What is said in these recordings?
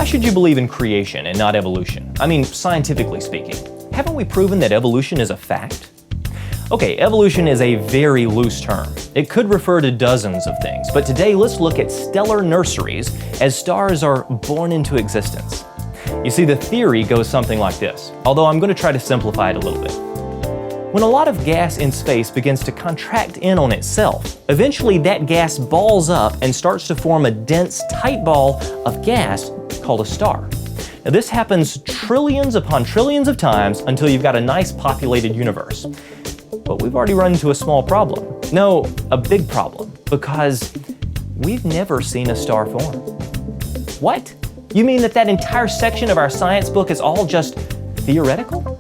should you believe in creation and not evolution? I mean, scientifically speaking. Haven't we proven that evolution is a fact? Okay, evolution is a very loose term. It could refer to dozens of things, but today let's look at stellar nurseries as stars are born into existence. You see, the theory goes something like this, although I'm going to try to simplify it a little bit. When a lot of gas in space begins to contract in on itself, eventually that gas balls up and starts to form a dense, tight ball of gas called a star. Now, this happens trillions upon trillions of times until you've got a nice populated universe. But we've already run into a small problem. No, a big problem, because we've never seen a star form. What? You mean that entire section of our science book is all just theoretical?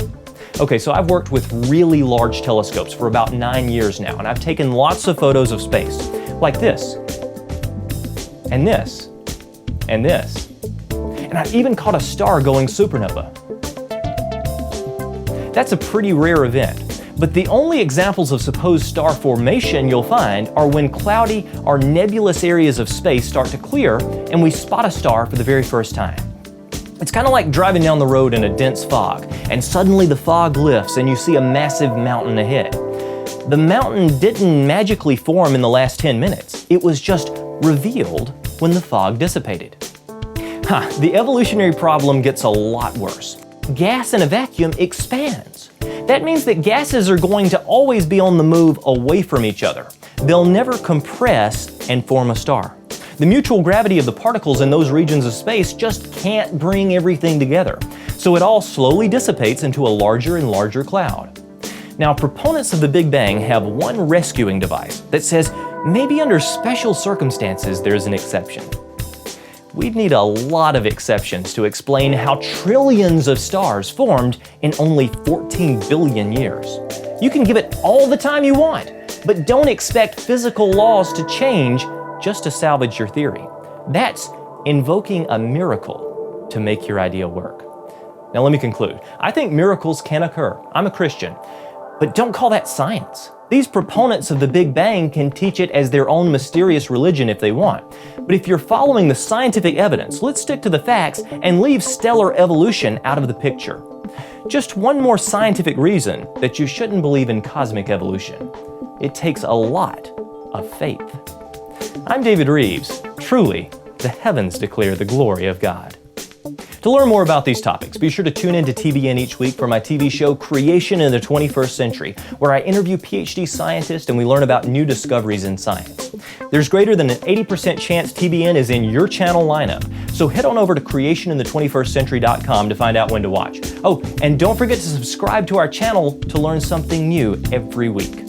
Okay, so I've worked with really large telescopes for about 9 years now, and I've taken lots of photos of space, like this, and this, and this. And I've even caught a star going supernova. That's a pretty rare event, but the only examples of supposed star formation you'll find are when cloudy or nebulous areas of space start to clear and we spot a star for the very first time. It's kind of like driving down the road in a dense fog, and suddenly the fog lifts and you see a massive mountain ahead. The mountain didn't magically form in the last 10 minutes. It was just revealed when the fog dissipated. The evolutionary problem gets a lot worse. Gas in a vacuum expands. That means that gases are going to always be on the move away from each other. They'll never compress and form a star. The mutual gravity of the particles in those regions of space just can't bring everything together, so it all slowly dissipates into a larger and larger cloud. Now, proponents of the Big Bang have one rescuing device that says maybe under special circumstances there's an exception. We'd need a lot of exceptions to explain how trillions of stars formed in only 14 billion years. You can give it all the time you want, but don't expect physical laws to change just to salvage your theory. That's invoking a miracle to make your idea work. Now let me conclude. I think miracles can occur. I'm a Christian, but don't call that science. These proponents of the Big Bang can teach it as their own mysterious religion if they want. But if you're following the scientific evidence, let's stick to the facts and leave stellar evolution out of the picture. Just one more scientific reason that you shouldn't believe in cosmic evolution. It takes a lot of faith. I'm David Rives. Truly, the heavens declare the glory of God. To learn more about these topics, be sure to tune in to TBN each week for my TV show Creation in the 21st Century, where I interview PhD scientists and we learn about new discoveries in science. There's greater than an 80% chance TBN is in your channel lineup, so head on over to creationinthe21stcentury.com to find out when to watch. Oh, and don't forget to subscribe to our channel to learn something new every week.